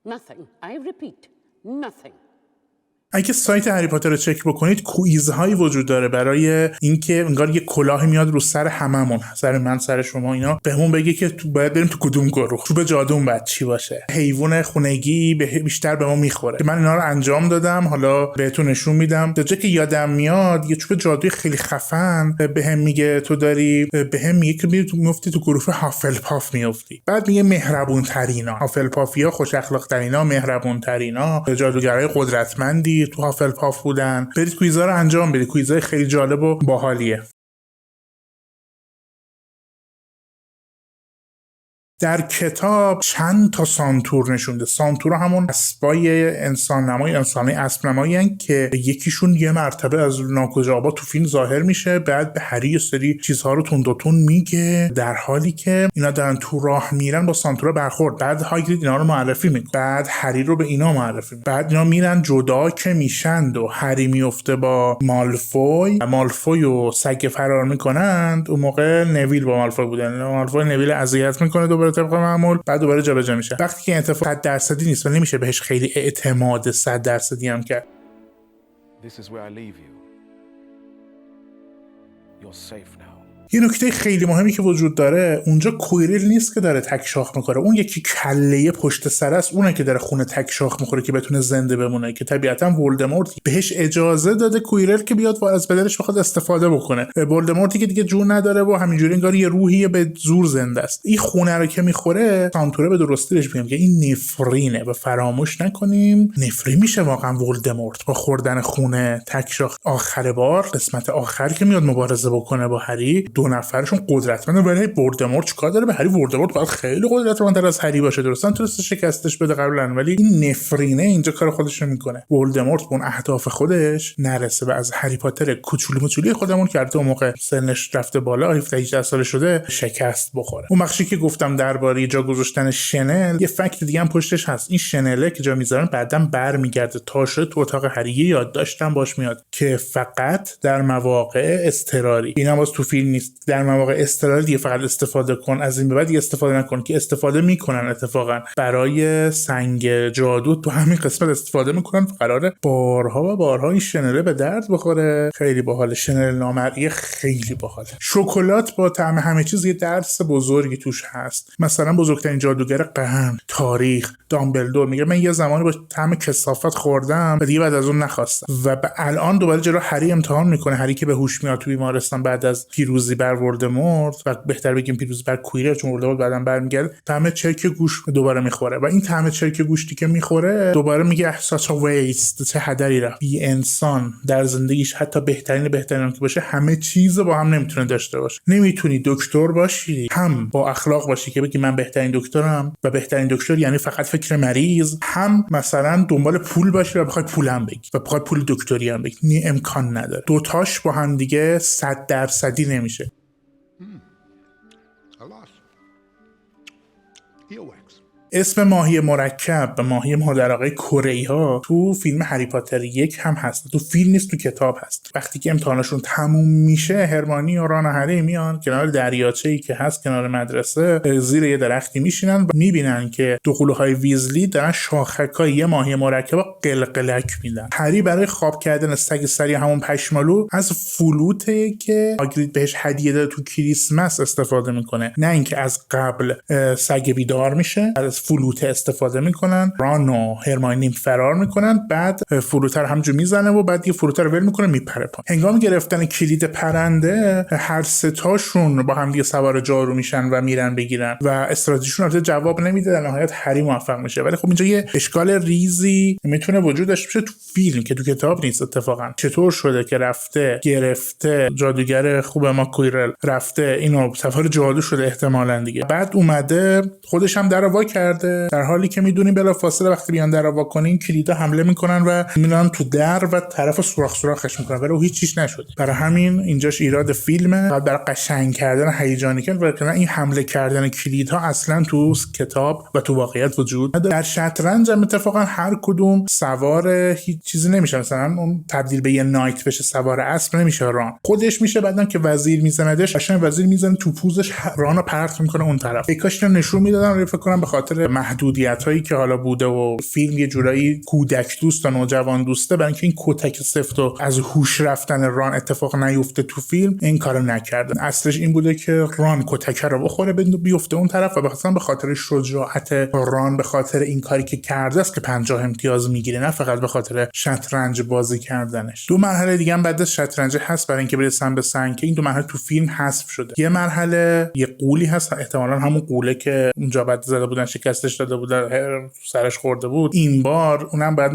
C: Nothing. I repeat, nothing.
A: اگه سایت هری پاتر رو چک بکنید کوئیزهایی وجود داره برای اینکه انگار یه کلاهی میاد رو سر هممون، سر من، سر شما، اینا بهمون بگه که باید بریم تو کدوم گروه، چوب جادوم باید چی باشه، حیوان خونگی بیشتر به ما میخوره. که من اینا رو انجام دادم، حالا بهتون نشون میدم. تا جایی که یادم میاد یه چوب جادوی خیلی خفن بهم میگه تو داری، بهم میگه که میفتی تو گروه هافلپاف میفتی. بعد میگه مهربون ترینا، هافلپافیا خوش اخلاق ترینا، مهربون ترینا، جادوگرای قدرتمندی تو هافلپاف بودن. برید کویزا رو انجام بدید، کویزای خیلی جالب و باحالیه. در کتاب چند تا سانتور نشونده. سانتور همون اسبای انسان نمای، انسانی اسب نمایی هن که یکیشون یه مرتبه از ناکجا آباد تو فیلم ظاهر میشه، بعد به هری یه سری چیزها رو تون میگه در حالی که اینا دارن تو راه میرن با سانتورا برخورد. بعد هاگرید اینا رو معرفی میکنه، بعد هری رو به اینا معرفی میکنه. بعد اینا میرن جدا که میشند و هری میفته با مالفوی و سگ فرار میکنند. اون موقع نویل با مالفوی بودن، مالفوی نویل اذیت میکنه دوباره طبق معمول، بعد دوباره جابجا میشه. وقتی که اتفاق 100% نیست و نمیشه بهش خیلی اعتماد 100% هم کرد.
D: This is where I leave you. You're safe now.
A: یه نکته خیلی مهمی که وجود داره اونجا، کویریل نیست که داره تک شاخ میخوره، اون یکی کله پشت سر است، اونه که داره خونه تک شاخ میخوره که بتونه زنده بمونه، که طبیعتا ولدمورت بهش اجازه داده کویریل که بیاد و از بدنش بخواد استفاده بکنه. ولدمورتی که دیگه جون نداره و همینجوری انگار یه روحیه به زور زنده است. این خونه رو که میخوره، سانتوره به درستی بهش میگه که این نفرینه و فراموش نکنیم نفرین میشه واقعا ولدمورت با خوردن خونه تک شاخ. آخر بار قسمت آخر که میاد مبارزه بکنه با هری، دو نفرشون قدرتمنده ولی ولدمورت چیکار داره به هری؟ ولدمورت باید خیلی قدرتمندتر از هری باشه، درستن تونسته شکستش بده قبلا، ولی این نفرینه اینجا کار خودش رو میکنه. ولدمورت به اون اهداف خودش نرسه و از هری پاتر کوچولی خودمون که اون موقع سنش رفته بالا، 17 18 ساله شده، شکست بخوره. اون بخشی که گفتم درباره جا گذاشتن شنل، یه فکت دیگه هم پشتش هست. این شنله که جا میذارن بعداً برمیگرده تا شده تو اتاق هری. یادداشتم باش میاد که فقط در مواقع اضطراری، اینا باز تو فیلم نیست، در مواقع اضطراری دیگه فقط استفاده کن، از این به بعد دیگه استفاده نکن. که استفاده میکنن اتفاقا برای سنگ جادو تو همین قسمت استفاده میکنن، قراره بارها و بارها این شنله به درد بخوره. خیلی باحال، شنل نامرئی خیلی باحال. شکلات با طعم همه چیز یه درس بزرگی توش هست. مثلا بزرگترین جادوگر قرن تاریخ دامبلدور میگه من یه زمانی با طعم کثافت خوردم و دیگه بعد از اون نخواستم. و الان دوباره جلو هری امتحان میکنه، هری که به هوش میاد تو بیمارستان بعد از پیروزی بر ولدمورت و بهتر بگیم پیروزی بر کویرل، چون ولدمورت بعداً برمیگرده طعم چرک گوشت دوباره میخوره و این طعم چرک گوشتی که میخوره دوباره میگه such a waste، چه هدری رفت. بی انسان در زندگیش حتی بهترین که باشه همه چیز با هم نمیتونه داشته باشه. نمیتونی دکتر باشی هم با اخلاق باشی که بگی من بهترین دکترم و بهترین دکتر یعنی فقط فکر مریض، هم مثلا دنبال پول باشی و بخوای پولم بگی و بخوای پول دکتری هم بگی. امکان نداره. دوتاش با هم دیگه 100% نمیشه.
B: Alas. Earwax.
A: اسم ماهی مرکب و ماهی مادرآقای کره‌ای‌ها تو فیلم هری پاتر 1 هم هست. تو فیلم نیست، تو کتاب هست. وقتی که امتحانشون تموم میشه، هرمانی و ران و هری میان کنار دریاچه‌ای که هست کنار مدرسه، زیر یه درختی میشینن و میبینن که دو قلوهای ویزلی دارن شاخکای یه ماهی مرکب قلقلک میدن. هری برای خواب کردن سگ سری همون پشمالو از فلوته که هاگرید بهش هدیه داده تو کریسمس استفاده میکنه، نه اینکه از قبل سگ بیدار میشه. از فلوت استفاده میکنن، ران و هرماینی فرار میکنن، بعد فلوتر همجور میزنه و بعد یه فلوتر ول میکنه میپره پایین. هنگام گرفتن کلید پرنده هر سه تاشون با هم دیگه سوار جارو میشن و میرن بگیرن و استراتژیشون البته جواب نمیده. در نهایت هری موفق میشه. ولی خب اینجا یه اشکال ریزی میتونه وجود داشته باشه تو فیلم که تو کتاب نیست. اتفاقا چطور شده که رفته گرفته جادوگر خوب ما کویرل، رفته اینو سفر جادو شده احتمالاً دیگه، بعد اومده خودش هم در وا کرده، در حالی که میدونیم بلافاصله وقتی بیان در وا کنین کلیدا حمله میکنن و میرن تو در و طرف سوراخش میکنن، ولی هیچ چیز نشده. برای همین اینجاش ایراد فیلمه و برای قشنگ کردن هیجانی کردن این حمله کردن کلیدها اصلا تو کتاب و تو واقعیت وجود نداره. در شطرنج هم اتفاقا هر کدوم سوار هیچ چیزی نمیشه، مثلا اون تبدیل به یه نایت بشه سوار اسب نمیشه، ران خودش میشه. بعدن که وزیر میزندش قشنگ وزیر میزنه تو پوزش، رانو پرت میکنه اون طرف. یکاش نشون میدادن فکر کنم به خاطر محدودیتایی که حالا بوده و فیلم یه جورایی کودک دوست و نوجوان دوسته، برای اینکه این کتک سفت و از هوش رفتن ران اتفاق نیفته تو فیلم این کارو نکردن. اصلش این بوده که ران کتک رو بخوره بیفته اون طرف و به خاطر شجاعت ران، به خاطر این کاری که کرده است که 50 امتیاز میگیره، نه فقط به خاطر شطرنج بازی کردنش. دو مرحله دیگه هم بعد از شطرنج هست برای اینکه برسن به سنگ که این دو مرحله تو فیلم حذف شده. یه مرحله یه قولی هست، احتمالاً همون قوله که اونجا بعد زده بودن شکستش داده بودن سرش خورده بود. این بار اونم بعد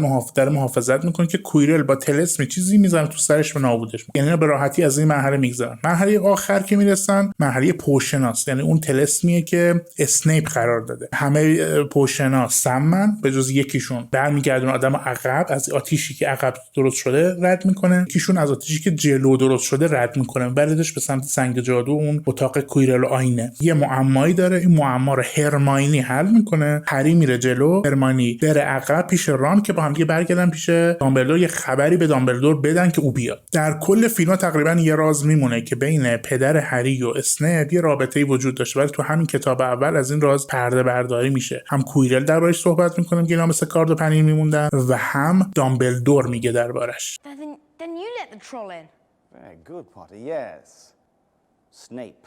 A: محافظت میکنه که کویرل با طلسم چیزی میزنه تو سرش و نابودش میکنه. یعنی به راحتی از این مرحله میگذرن. مرحله آخر که میرسن مرحله پوشناس، یعنی اون طلسمیه که اسنیپ قرار داده. همه پوشنا سمن به جز یکیشون برمیگردونه آدم عقب، از آتیشی که عقب درست شده رد میکنه، یکیشون از آتیشی که جلو درست شده رد میکنه، بردش به سمت سنگ جادو، اون اتاق کویرل و آینه. یه معمایی داره، این معما رو هرماینی حل میکنه. هری میره جلو، هرمانی بره عقب پیش ران که با هم دیگه برگردن پیش دامبلدور، یه خبری به دامبلدور بدن که او بیاد. در کل فیلم تقریبا یه راز میمونه که بین پدر هری و اسنپ یه رابطه‌ای وجود داشته، ولی تو همین کتاب اول از این راز پرده برداری میشه. هم کویرل دربارش صحبت میکنه که اینا مثل کارد و پنیر میموندن و هم دامبلدور میگه دربارش.
E: Then you let the troll in.
F: Very good, Potter, yes. Snape,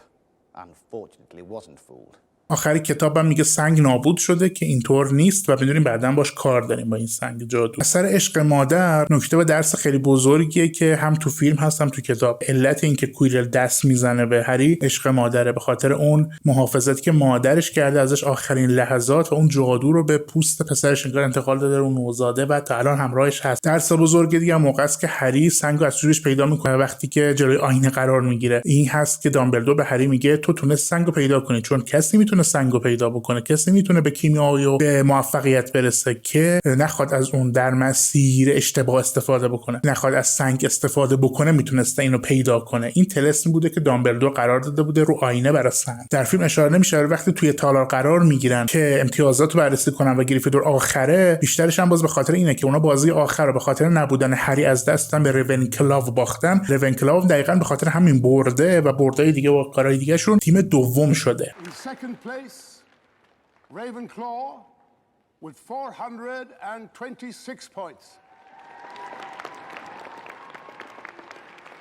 F: unfortunately, wasn't fooled.
A: آخری کتابم میگه سنگ نابود شده که اینطور نیست و بدونیم بعداً باش کار داریم با این سنگ جادو. اثر عشق مادر نکته و درس خیلی بزرگیه که هم تو فیلم هست هم تو کتاب. علت این که کویرل دست میزنه به هری عشق مادره، به خاطر اون محافظتی که مادرش کرده ازش آخرین لحظات و اون جادو رو به پوست پسرش انتقال داده، اون نوزاده و تا الان همراهش هست. درس بزرگ دیگه موقع است که هری سنگو از جورش پیدا میکنه وقتی که جلوی آینه قرار میگیره. این هست که دامبلدور به هری میگه تو تونست سنگو پیدا کنی، چون کسی میتونه سنگو پیدا بکنه، کسی میتونه به کیمیا و به موفقیت برسه که نخواد از اون در مسیر اشتباه استفاده بکنه، نخواد از سنگ استفاده بکنه، میتونسته اینو پیدا کنه. این طلسم بوده که دامبلدور قرار داده بوده رو آینه برای سنگ. در فیلم اشاره نمیشه وقتی توی تالار قرار میگیرن که امتیازات رو بررسی کنن و گریفیندور آخره، بیشترش هم باز به خاطر اینه که اونا بازی آخر رو به خاطر نبودن هری از دست دادن، به رونکلاو باختن. رونکلاو دقیقاً به خاطر همین برده و بردهای دیگه و کارهای دیگه شون تیم دوم شده.
B: Ravenclaw with 426 points.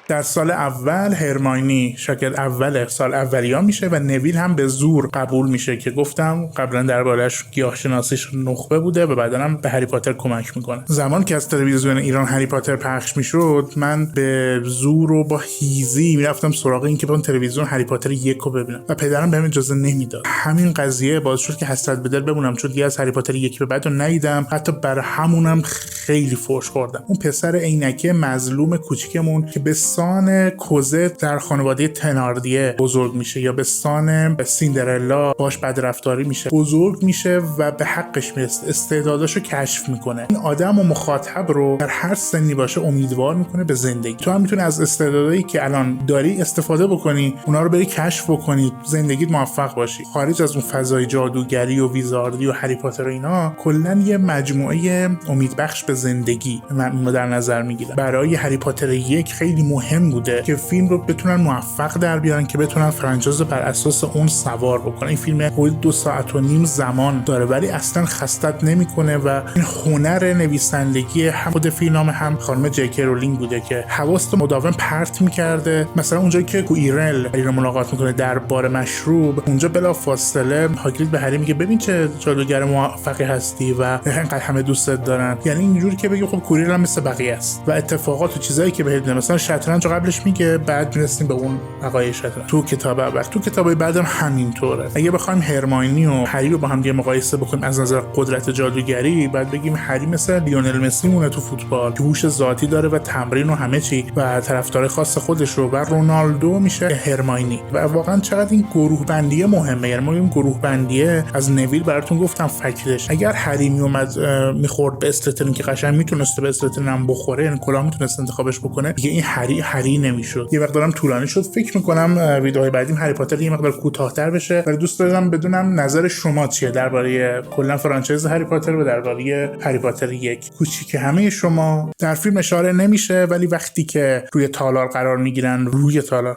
A: در سال اول هرماینی شاگرد اول سال اولیا میشه و نویل هم به زور قبول میشه که گفتم قبلا درباره‌اش گیاهشناسیش نخبه بوده و بعدا هم به هری پاتر کمک میکنه. زمان که از تلویزیون ایران هری پاتر پخش میشد من به زور و با هیزی میرفتم سراغ این که اون تلویزیون هری پاتر 1 رو ببینم و پدرم بهم اجازه نمیداد. همین قضیه باعث شد که حسرت به دل بمونم چون دیگه از هری پاتر 1 به بعد رو ندیدم. حتی برای همونم خیلی فوش خوردم. اون پسر عینکی مظلوم کوچیکمون که به سان کوزت در خانواده تناردیه بزرگ میشه یا به سان سیندرلا باش بدرفتاری میشه بزرگ میشه و به حقش میرسه، استعداداشو کشف میکنه. این آدم و مخاطب رو در هر سنی باشه امیدوار میکنه به زندگی. تو هم میتونی از استعدادایی که الان داری استفاده بکنی، اونا رو بری کشف بکنی، زندگیت موفق باشی. خارج از اون فضای جادوگری و ویزاردی و هری پاتر و اینا، کلا یه مجموعه امیدبخش به زندگی من در نظر میگیرم. برای هری پاتر 1 خیلی مهم بوده که فیلم رو بتونن موفق در بیارن که بتونن فرانچایز بر اساس اون سوار بکنن. این فیلم حدود 2 ساعت و نیم زمان داره ولی اصلا خستت نمیکنه و این هنر نویسندگی هم خود فیلم هم خانم جکی رولینگ بوده که حواست مداوم پرت میکرده. مثلا اونجایی که کوئیرل هری رو ملاقات میکنه در بار مشروب، اونجا بلافاصله هاگرید به هری میگه ببین چه جادوگر موفقی هستی و انقدر همه دوستت دارن. یعنی اینجوری که بگه خب کوئیرل هم مثل بقیه است و اتفاقات و چیزایی که بهت مثلا شطرنج قبلش میگه بعد میرسیم به اون وقایع شطرنج. تو کتاب اول تو کتابای بعدم همینطوره. اگه بخوایم هرماینی و هری رو با هم دیگه مقایسه بکنیم از نظر قدرت جادوگری، بعد بگیم هری مثل لیونل مسی مونه تو فوتبال که هوش ذاتی داره و تمرین و همه چی و طرفدار خاص خودش رو، و رونالدو میشه هرماینی. و واقعا چقدر این گروه بندی مهمه. یعنی ما این گروه بندی از نویل براتون گفتم فکتش. اگر هری میومد میخورد به استرتن که قشنگ میتونست به استرتن هم بخوره، یعنی کلا میتونست انتخابش بکنه، دیگه این هری نمیشد. یه مقدارم طولانی شد. فکر میکنم ویدیوهای بعدیم هری پاتر یه مقدار کوتاه‌تر بشه. ولی دوست دارم بدونم نظر شما چیه درباره کلا فرانچایز هری پاتر و درباره هری پاتر 1. کوچیک همه شما در فیلم اشاره نمیشه ولی وقتی که روی تالار قرار میگیرن، روی تالار